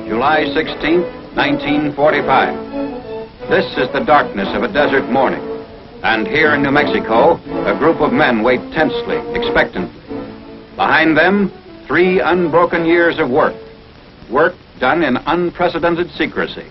July 16, 1945. This is the darkness of a desert morning. And here in New Mexico, a group of men wait tensely, expectantly. Behind them, 3 unbroken years of work. Work done in unprecedented secrecy.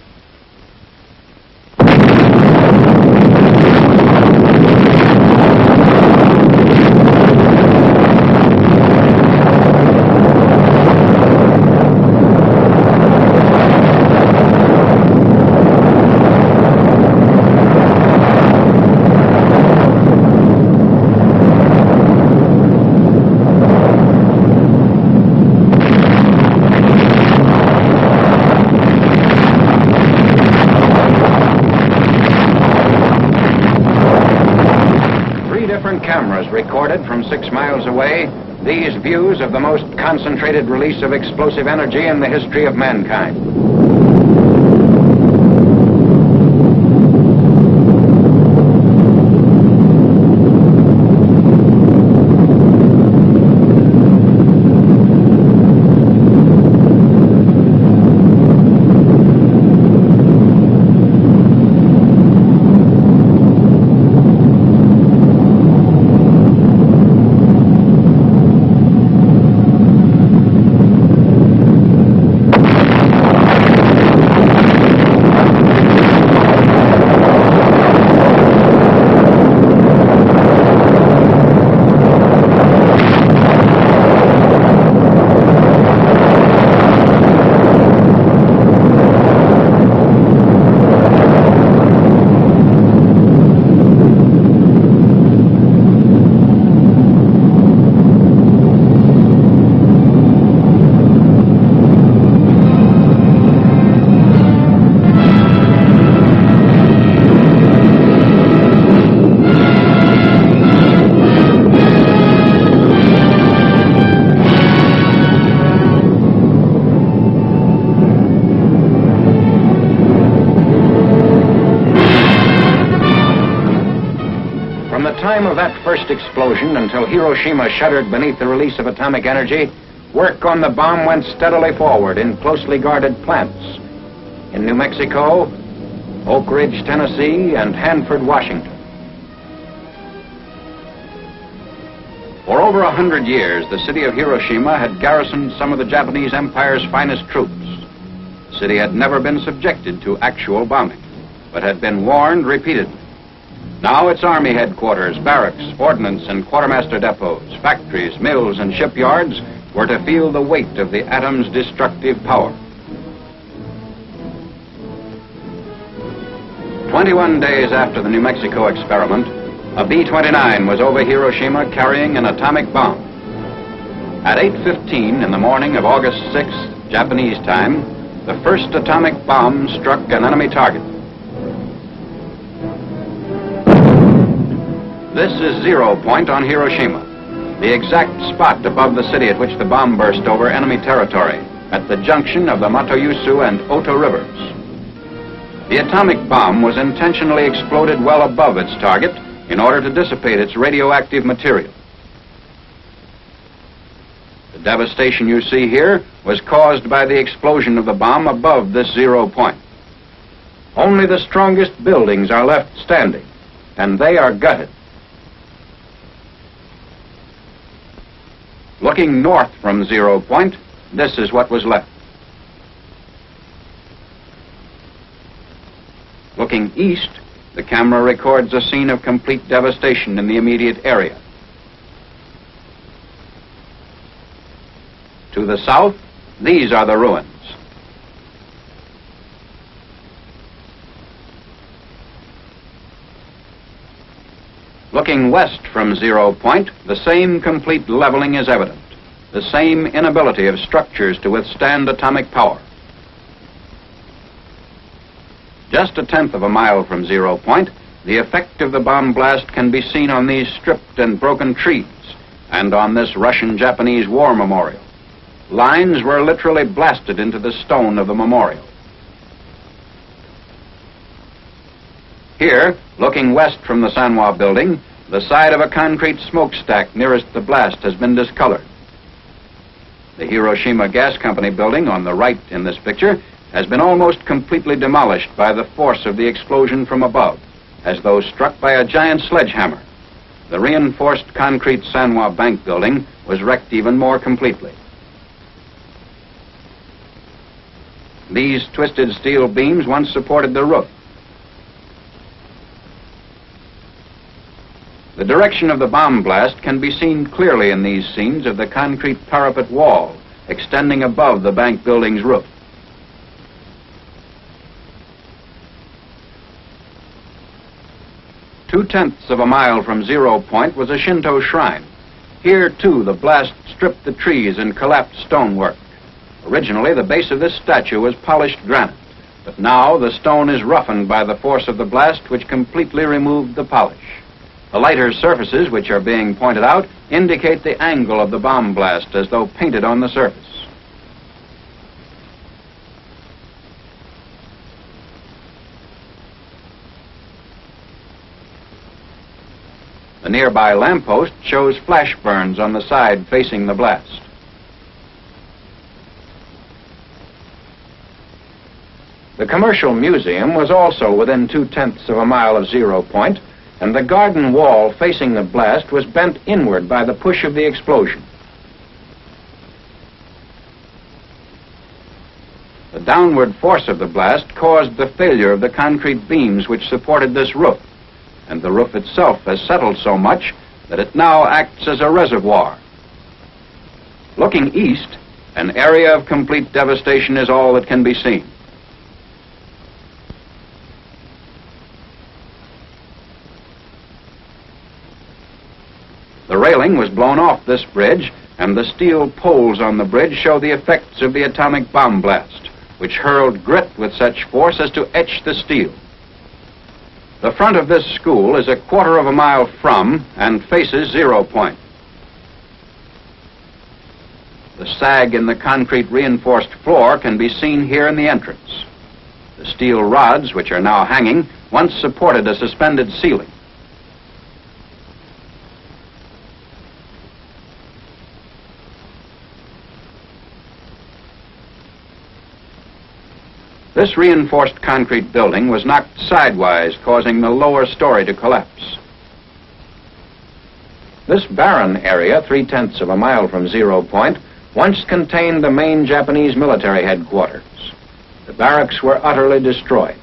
Cameras recorded from 6 miles away these views of the most concentrated release of explosive energy in the history of mankind. From the time of that first explosion until Hiroshima shuddered beneath the release of atomic energy, work on the bomb went steadily forward in closely guarded plants in New Mexico, Oak Ridge, Tennessee, and Hanford, Washington. For over 100 years, the city of Hiroshima had garrisoned some of the Japanese Empire's finest troops. The city had never been subjected to actual bombing, but had been warned repeatedly. Now its army headquarters, barracks, ordnance and quartermaster depots, factories, mills and shipyards were to feel the weight of the atom's destructive power. 21 days after the New Mexico experiment, a B-29 was over Hiroshima carrying an atomic bomb. At 8:15 in the morning of August 6th, Japanese time, the first atomic bomb struck an enemy target. This is 0 Point on Hiroshima, the exact spot above the city at which the bomb burst over enemy territory, at the junction of the Matoyusu and Oto rivers. The atomic bomb was intentionally exploded well above its target in order to dissipate its radioactive material. The devastation you see here was caused by the explosion of the bomb above this 0 Point. Only the strongest buildings are left standing, and they are gutted. Looking north from 0 Point, this is what was left. Looking east, the camera records a scene of complete devastation in the immediate area. To the south, these are the ruins. Looking west from 0 Point, the same complete leveling is evident, the same inability of structures to withstand atomic power. Just 1/10 of a mile from 0 Point, the effect of the bomb blast can be seen on these stripped and broken trees and on this Russian-Japanese war memorial. Lines were literally blasted into the stone of the memorial. Here, looking west from the Sanwa building, the side of a concrete smokestack nearest the blast has been discolored. The Hiroshima Gas Company building on the right in this picture has been almost completely demolished by the force of the explosion from above, as though struck by a giant sledgehammer. The reinforced concrete Sanwa Bank building was wrecked even more completely. These twisted steel beams once supported the roof. The direction of the bomb blast can be seen clearly in these scenes of the concrete parapet wall extending above the bank building's roof. Two-tenths of a mile from Zero Point was a Shinto shrine. Here, too, the blast stripped the trees and collapsed stonework. Originally, the base of this statue was polished granite, but now the stone is roughened by the force of the blast, which completely removed the polish. The lighter surfaces which are being pointed out indicate the angle of the bomb blast as though painted on the surface. The nearby lamppost shows flash burns on the side facing the blast. The Commercial Museum was also within 2/10 of a mile of Zero Point, and the garden wall facing the blast was bent inward by the push of the explosion. The downward force of the blast caused the failure of the concrete beams which supported this roof, and the roof itself has settled so much that it now acts as a reservoir. Looking east, an area of complete devastation is all that can be seen. The railing was blown off this bridge, and the steel poles on the bridge show the effects of the atomic bomb blast, which hurled grit with such force as to etch the steel. The front of this school is a quarter of a mile from and faces Zero Point. The sag in the concrete reinforced floor can be seen here in the entrance. The steel rods, which are now hanging, once supported a suspended ceiling. This reinforced concrete building was knocked sidewise, causing the lower story to collapse. This barren area, 3/10 of a mile from Zero Point, once contained the main Japanese military headquarters. The barracks were utterly destroyed.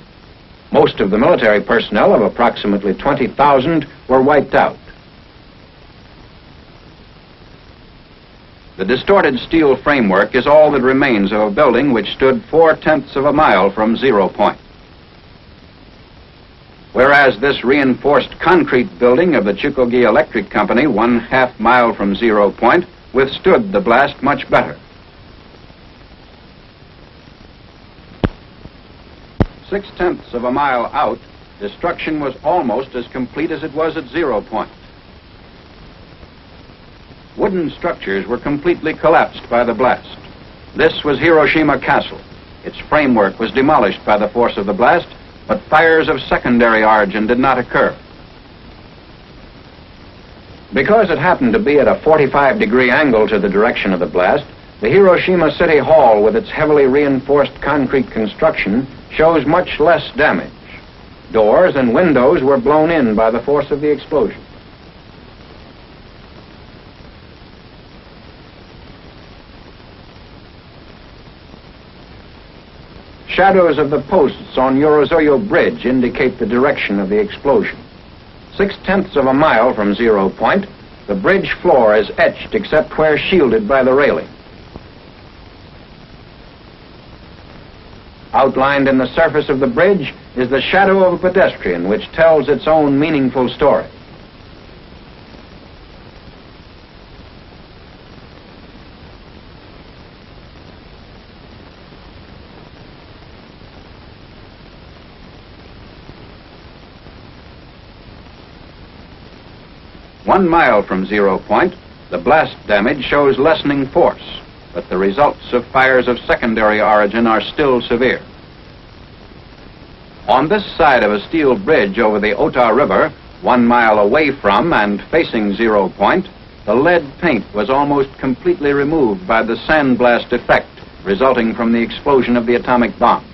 Most of the military personnel, of approximately 20,000, were wiped out. The distorted steel framework is all that remains of a building which stood 4/10 of a mile from Zero Point. Whereas this reinforced concrete building of the Chukogi Electric Company, 1/2 mile from Zero Point, withstood the blast much better. 6/10 of a mile out, destruction was almost as complete as it was at Zero Point. Wooden structures were completely collapsed by the blast. This was Hiroshima Castle. Its framework was demolished by the force of the blast, but fires of secondary origin did not occur. Because it happened to be at a 45-degree angle to the direction of the blast, the Hiroshima City Hall, with its heavily reinforced concrete construction, shows much less damage. Doors and windows were blown in by the force of the explosion. Shadows of the posts on Yorozuyo Bridge indicate the direction of the explosion. 6/10 of a mile from Zero Point, the bridge floor is etched except where shielded by the railing. Outlined in the surface of the bridge is the shadow of a pedestrian, which tells its own meaningful story. One mile from Zero Point, the blast damage shows lessening force, but the results of fires of secondary origin are still severe. On this side of a steel bridge over the Ota River, 1 mile away from and facing Zero Point, the lead paint was almost completely removed by the sandblast effect resulting from the explosion of the atomic bomb.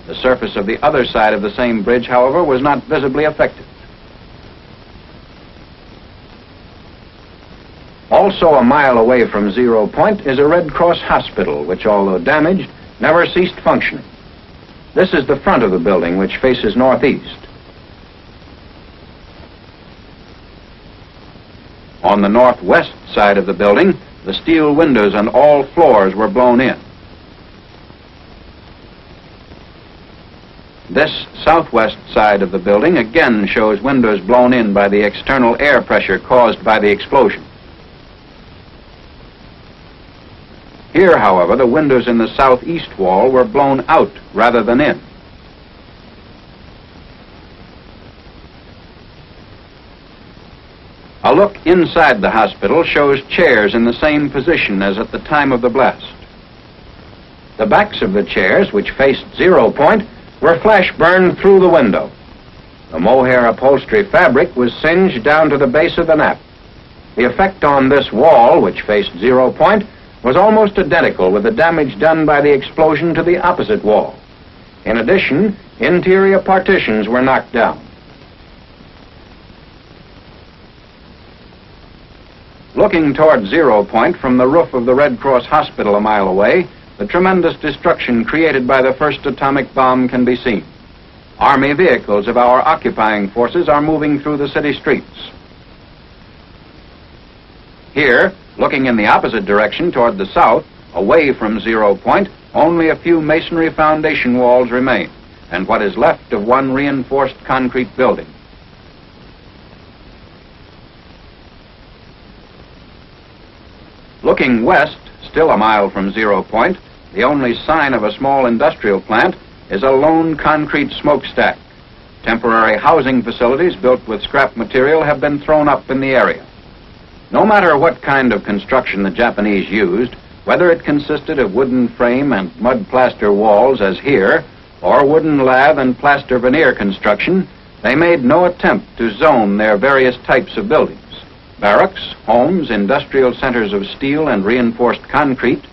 The surface of the other side of the same bridge, however, was not visibly affected. Also a mile away from 0 Point is a Red Cross hospital, which, although damaged, never ceased functioning. This is the front of the building, which faces northeast. On the northwest side of the building, the steel windows on all floors were blown in. This southwest side of the building again shows windows blown in by the external air pressure caused by the explosion. Here, however, the windows in the southeast wall were blown out rather than in. A look inside the hospital shows chairs in the same position as at the time of the blast. The backs of the chairs, which faced 0 Point, were flash burned through the window. The mohair upholstery fabric was singed down to the base of the nap. The effect on this wall, which faced 0 Point, was almost identical with the damage done by the explosion to the opposite wall. In addition, interior partitions were knocked down. Looking toward 0 Point from the roof of the Red Cross Hospital a mile away, the tremendous destruction created by the first atomic bomb can be seen. Army vehicles of our occupying forces are moving through the city streets. Here, looking in the opposite direction toward the south, away from 0 Point, only a few masonry foundation walls remain, and what is left of one reinforced concrete building. Looking west, still a mile from 0 Point, the only sign of a small industrial plant is a lone concrete smokestack. Temporary housing facilities built with scrap material have been thrown up in the area. No matter what kind of construction the Japanese used, whether it consisted of wooden frame and mud plaster walls as here, or wooden lath and plaster veneer construction, they made no attempt to zone their various types of buildings. Barracks, homes, industrial centers of steel and reinforced concrete,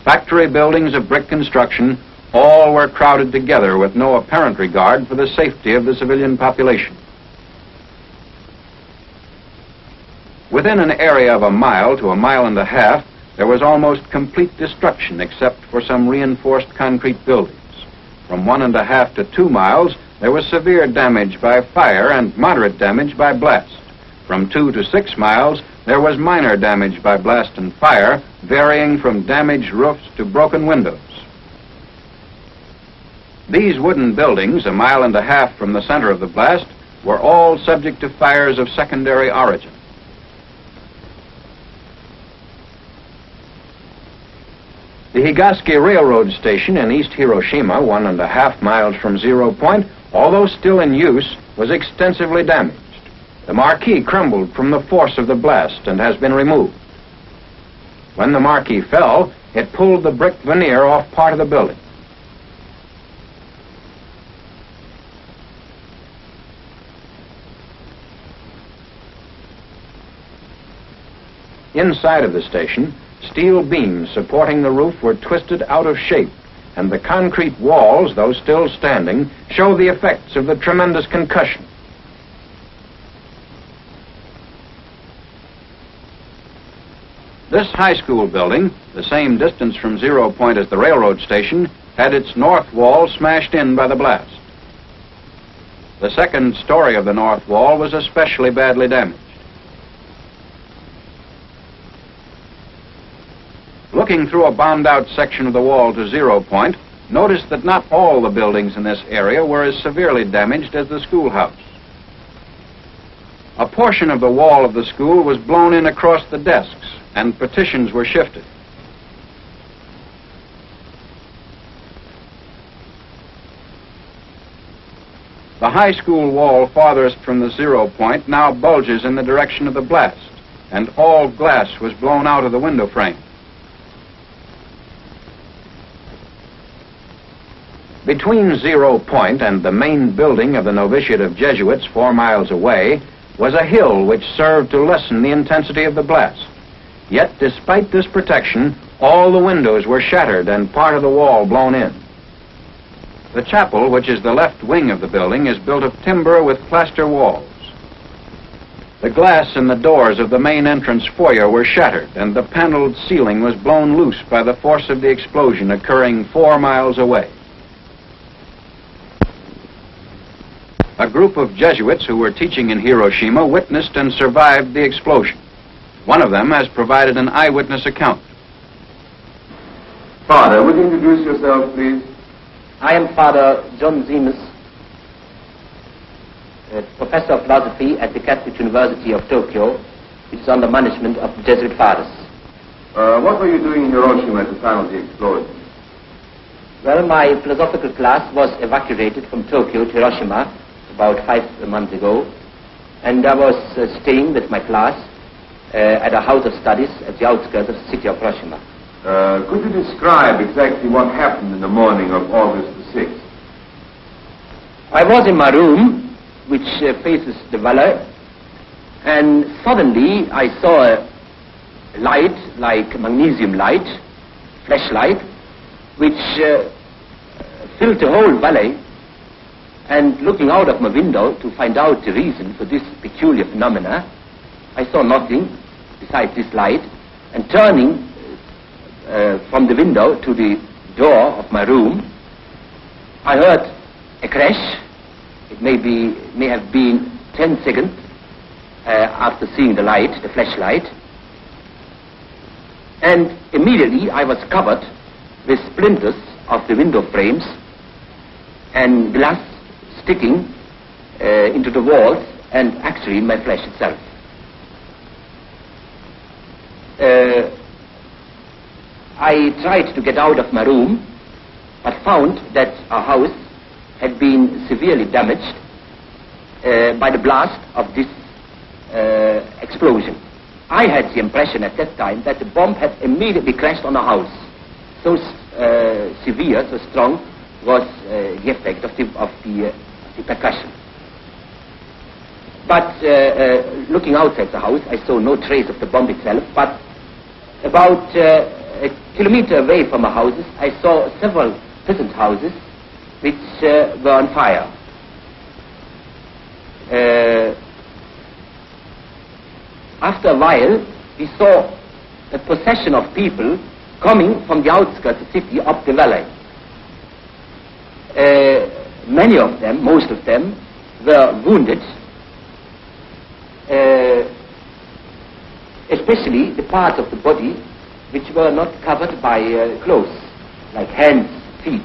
factory buildings of brick construction, all were crowded together with no apparent regard for the safety of the civilian population. Within an area of a mile to a mile and a half, there was almost complete destruction except for some reinforced concrete buildings. From 1.5 to 2 miles, there was severe damage by fire and moderate damage by blast. From 2 to 6 miles, there was minor damage by blast and fire, varying from damaged roofs to broken windows. These wooden buildings, 1.5 miles from the center of the blast, were all subject to fires of secondary origin. The Higaski Railroad Station in East Hiroshima, 1.5 miles from 0 Point, although still in use, was extensively damaged. The marquee crumbled from the force of the blast and has been removed. When the marquee fell, it pulled the brick veneer off part of the building. Inside of the station, steel beams supporting the roof were twisted out of shape, and the concrete walls, though still standing, show the effects of the tremendous concussion. This high school building, the same distance from 0 Point as the railroad station, had its north wall smashed in by the blast. The second story of the north wall was especially badly damaged. Looking through a bombed-out section of the wall to 0 Point, notice that not all the buildings in this area were as severely damaged as the schoolhouse. A portion of the wall of the school was blown in across the desks, and partitions were shifted. The high school wall farthest from the 0 Point now bulges in the direction of the blast, and all glass was blown out of the window frame. Between 0 Point and the main building of the novitiate of Jesuits 4 miles away was a hill which served to lessen the intensity of the blast. Yet, despite this protection, all the windows were shattered and part of the wall blown in. The chapel, which is the left wing of the building, is built of timber with plaster walls. The glass in the doors of the main entrance foyer were shattered, and the paneled ceiling was blown loose by the force of the explosion occurring 4 miles away. A group of Jesuits who were teaching in Hiroshima witnessed and survived the explosion. One of them has provided an eyewitness account. Father, would you introduce yourself, please? I am Father John Zemus, Professor of Philosophy at the Catholic University of Tokyo, which is under management of the Jesuit Fathers. What were you doing in Hiroshima at the time of the explosion? Well, my philosophical class was evacuated from Tokyo to Hiroshima about 5 months ago, and I was staying with my class at a house of studies at the outskirts of the city of Hiroshima. Could you describe exactly what happened in the morning of August the 6th? I was in my room, which faces the valley, and suddenly I saw a light, like magnesium light, flashlight, which filled the whole valley. And looking out of my window to find out the reason for this peculiar phenomena, I saw nothing besides this light, and turning from the window to the door of my room, I heard a crash. It may have been 10 seconds after seeing the light, the flashlight, and immediately I was covered with splinters of the window frames and glass sticking into the walls and actually in my flesh itself. I tried to get out of my room, but found that our house had been severely damaged by the blast of this explosion. I had the impression at that time that the bomb had immediately crashed on our house. So severe, so strong was the effect of the percussion. But looking outside the house, I saw no trace of the bomb itself, but about a kilometer away from our houses, I saw several peasant houses which were on fire. After a while, we saw a procession of people coming from the outskirts of the city up the valley. Many of them, most of them, were wounded, especially the parts of the body which were not covered by clothes, like hands, feet,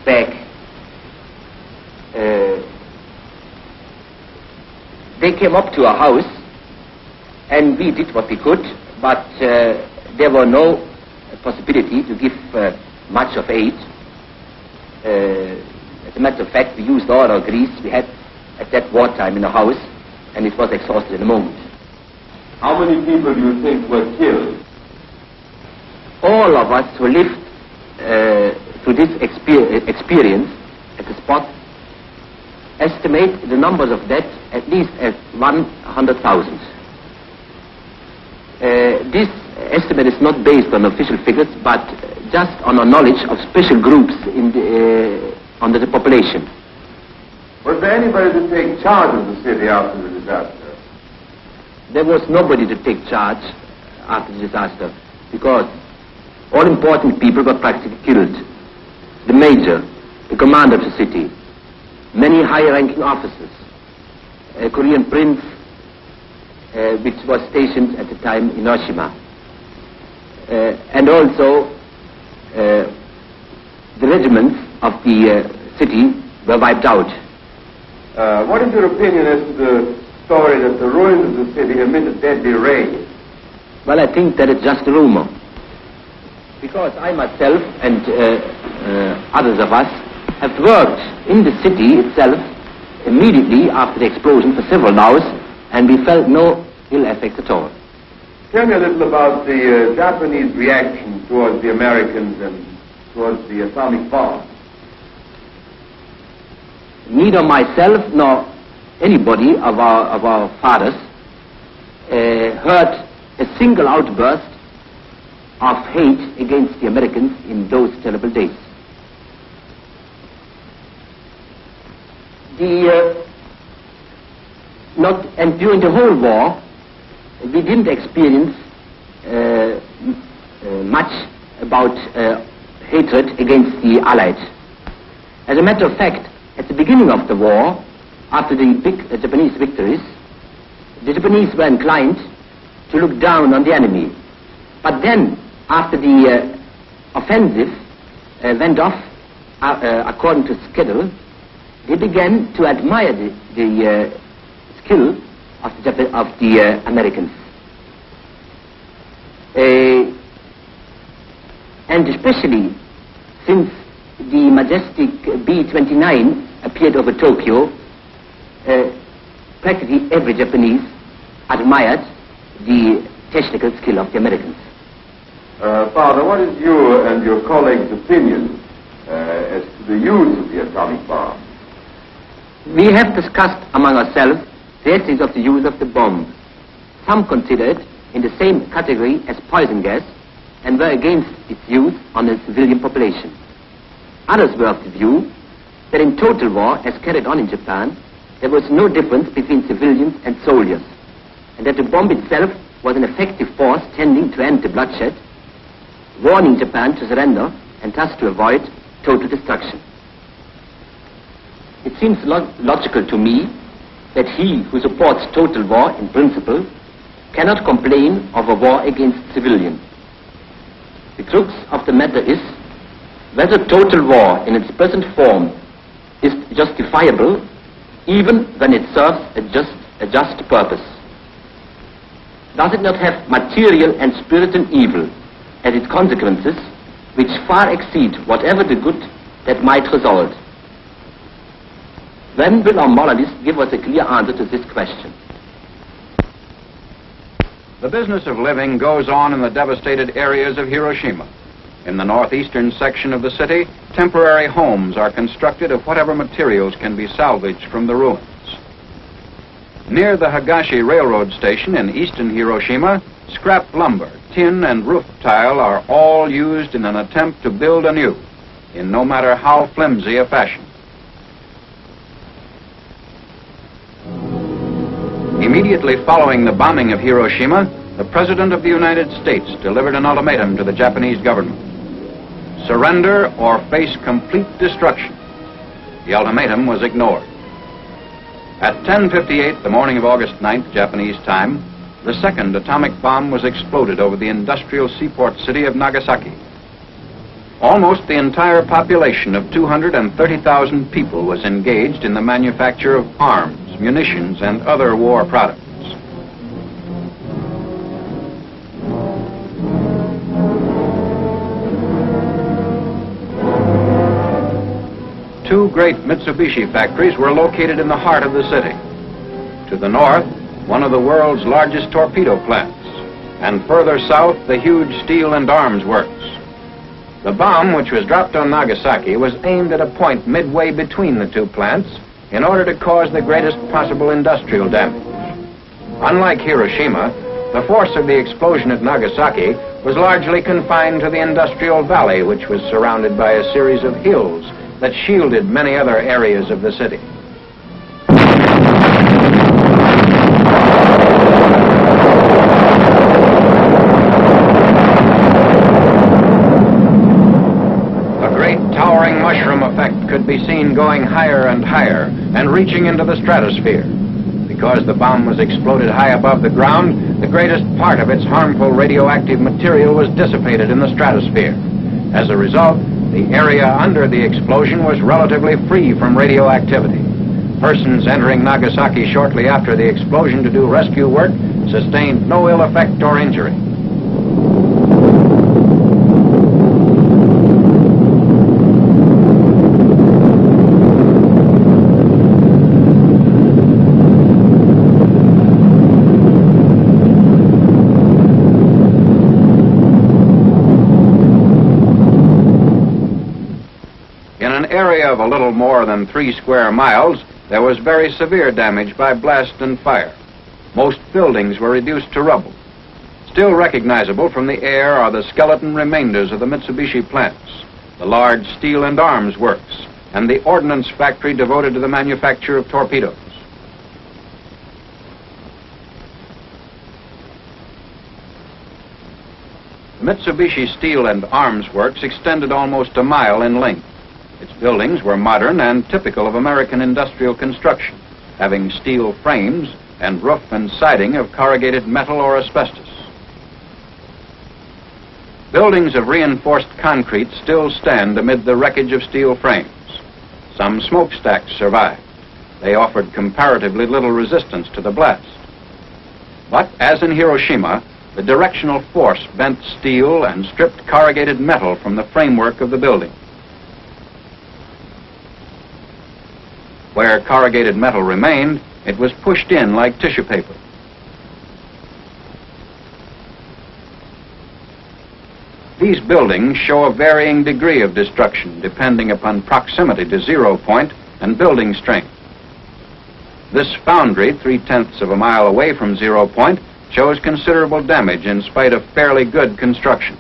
back. They came up to our house, and we did what we could, but there were no possibility to give much of aid. As a matter of fact, we used all our grease we had at that wartime in the house, and it was exhausted in a moment. How many people do you think were killed? All of us who lived through this experience at the spot estimate the numbers of deaths at least at 100,000. This estimate is not based on official figures, but just on our knowledge of special groups under the population. Was there anybody to take charge of the city after the disaster? There was nobody to take charge after the disaster, because all important people were practically killed. The major, the commander of the city, many high-ranking officers, a Korean prince which was stationed at the time in Hiroshima, and also the regiments of the city were wiped out. What is your opinion as to the story that the ruins of the city emitted deadly rays? Well, I think that it's just a rumor, because I myself and others of us have worked in the city itself immediately after the explosion for several hours, and we felt no ill effects at all. Tell me a little about the Japanese reaction towards the Americans and towards the atomic bomb. Neither myself nor anybody of our fathers heard a single outburst of hate against the Americans in those terrible days. And during the whole war, we didn't experience much about hatred against the Allies. As a matter of fact, at the beginning of the war, after the big Japanese victories, the Japanese were inclined to look down on the enemy. But then, after the offensive went off according to schedule, they began to admire the skill of the Americans. And especially since the majestic B-29 appeared over Tokyo, practically every Japanese admired the technical skill of the Americans. Father, what is your and your colleagues' opinion as to the use of the atomic bomb? We have discussed among ourselves the ethics of the use of the bomb. Some consider it in the same category as poison gas and were against its use on the civilian population. Others were of the view that in total war as carried on in Japan, there was no difference between civilians and soldiers, and that the bomb itself was an effective force tending to end the bloodshed, warning Japan to surrender and thus to avoid total destruction. It seems logical to me that he who supports total war in principle cannot complain of a war against civilians. The crux of the matter is whether total war in its present form is justifiable even when it serves a just purpose. Does it not have material and spiritual evil as its consequences which far exceed whatever the good that might result? When will our moralists give us a clear answer to this question? The business of living goes on in the devastated areas of Hiroshima. In the northeastern section of the city, temporary homes are constructed of whatever materials can be salvaged from the ruins. Near the Higashi Railroad Station in eastern Hiroshima, scrap lumber, tin, and roof tile are all used in an attempt to build anew, in no matter how flimsy a fashion. Immediately following the bombing of Hiroshima, the President of the United States delivered an ultimatum to the Japanese government. Surrender or face complete destruction. The ultimatum was ignored. At 10:58 the morning of August 9th, Japanese time, the second atomic bomb was exploded over the industrial seaport city of Nagasaki. Almost the entire population of 230,000 people was engaged in the manufacture of arms, munitions, and other war products. Two great Mitsubishi factories were located in the heart of the city. To the north, one of the world's largest torpedo plants, and further south, the huge steel and arms works. The bomb, which was dropped on Nagasaki, was aimed at a point midway between the two plants in order to cause the greatest possible industrial damage. Unlike Hiroshima, the force of the explosion at Nagasaki was largely confined to the industrial valley, which was surrounded by a series of hills that shielded many other areas of the city. A great towering mushroom effect could be seen going higher and higher and reaching into the stratosphere. Because the bomb was exploded high above the ground, the greatest part of its harmful radioactive material was dissipated in the stratosphere. As a result, the area under the explosion was relatively free from radioactivity. Persons entering Nagasaki shortly after the explosion to do rescue work sustained no ill effect or injury. Area of a little more than 3 square miles, there was very severe damage by blast and fire. Most buildings were reduced to rubble. Still recognizable from the air are the skeleton remainders of the Mitsubishi plants, the large steel and arms works, and the ordnance factory devoted to the manufacture of torpedoes. The Mitsubishi Steel and Arms Works extended almost a mile in length. Its buildings were modern and typical of American industrial construction, having steel frames and roof and siding of corrugated metal or asbestos. Buildings of reinforced concrete still stand amid the wreckage of steel frames. Some smokestacks survived. They offered comparatively little resistance to the blast. But as in Hiroshima, the directional force bent steel and stripped corrugated metal from the framework of the building. Where corrugated metal remained, it was pushed in like tissue paper. These buildings show a varying degree of destruction depending upon proximity to 0 point and building strength. This foundry, 3/10 of a mile away from 0 point, shows considerable damage in spite of fairly good construction.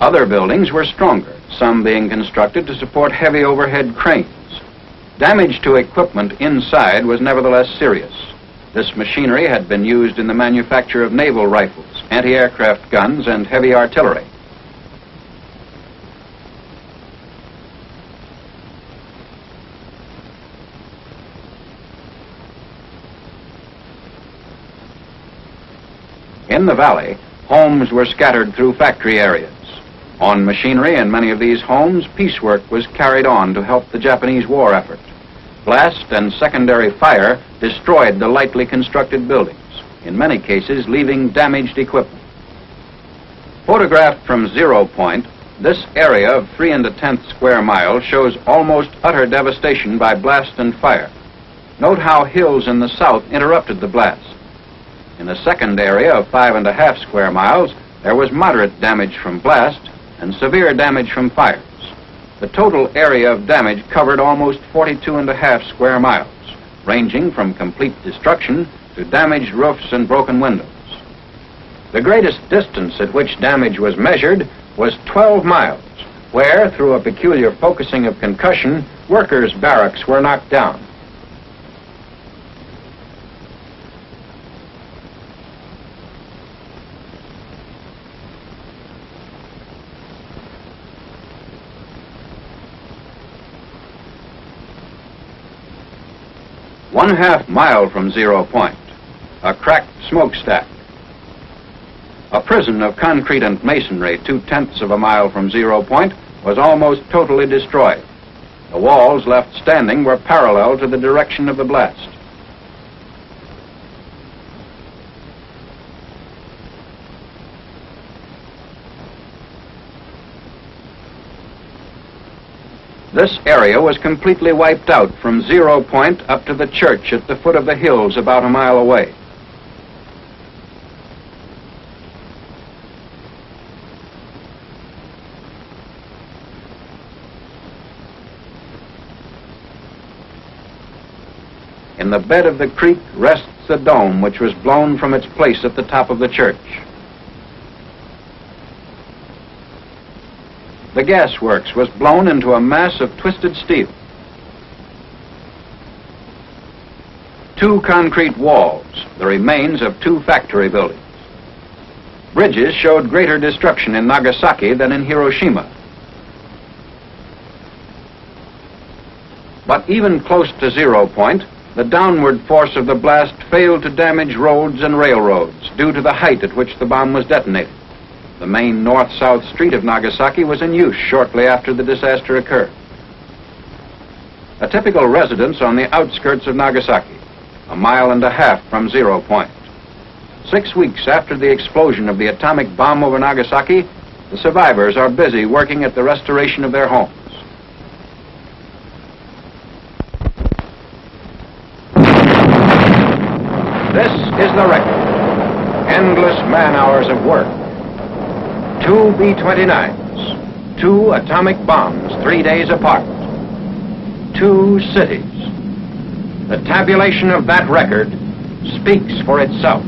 Other buildings were stronger, some being constructed to support heavy overhead cranes. Damage to equipment inside was nevertheless serious. This machinery had been used in the manufacture of naval rifles, anti-aircraft guns, and heavy artillery. In the valley, homes were scattered through factory areas. On machinery in many of these homes, piecework was carried on to help the Japanese war effort. Blast and secondary fire destroyed the lightly constructed buildings, in many cases leaving damaged equipment. Photographed from 0 point, this area of 3 1/10 square miles shows almost utter devastation by blast and fire. Note how hills in the south interrupted the blast. In the second area of 5 1/2 square miles, there was moderate damage from blast and severe damage from fires. The total area of damage covered almost 42 1/2 square miles, ranging from complete destruction to damaged roofs and broken windows. The greatest distance at which damage was measured was 12 miles, where, through a peculiar focusing of concussion, workers' barracks were knocked down. One-half mile from 0 point, a cracked smokestack. A prison of concrete and masonry 2/10 of a mile from 0 point was almost totally destroyed. The walls left standing were parallel to the direction of the blast. This area was completely wiped out from 0 point up to the church at the foot of the hills about a mile away. In the bed of the creek rests the dome, which was blown from its place at the top of the church. The gas works was blown into a mass of twisted steel. 2 concrete walls, the remains of 2 factory buildings. Bridges showed greater destruction in Nagasaki than in Hiroshima. But even close to 0 point, the downward force of the blast failed to damage roads and railroads due to the height at which the bomb was detonated. The main north-south street of Nagasaki was in use shortly after the disaster occurred. A typical residence on the outskirts of Nagasaki, a mile and a half from 0 point. 6 weeks after the explosion of the atomic bomb over Nagasaki, the survivors are busy working at the restoration of their homes. This is the record. Endless man-hours of work. 2 B-29s, 2 atomic bombs 3 days apart, 2 cities. The tabulation of that record speaks for itself.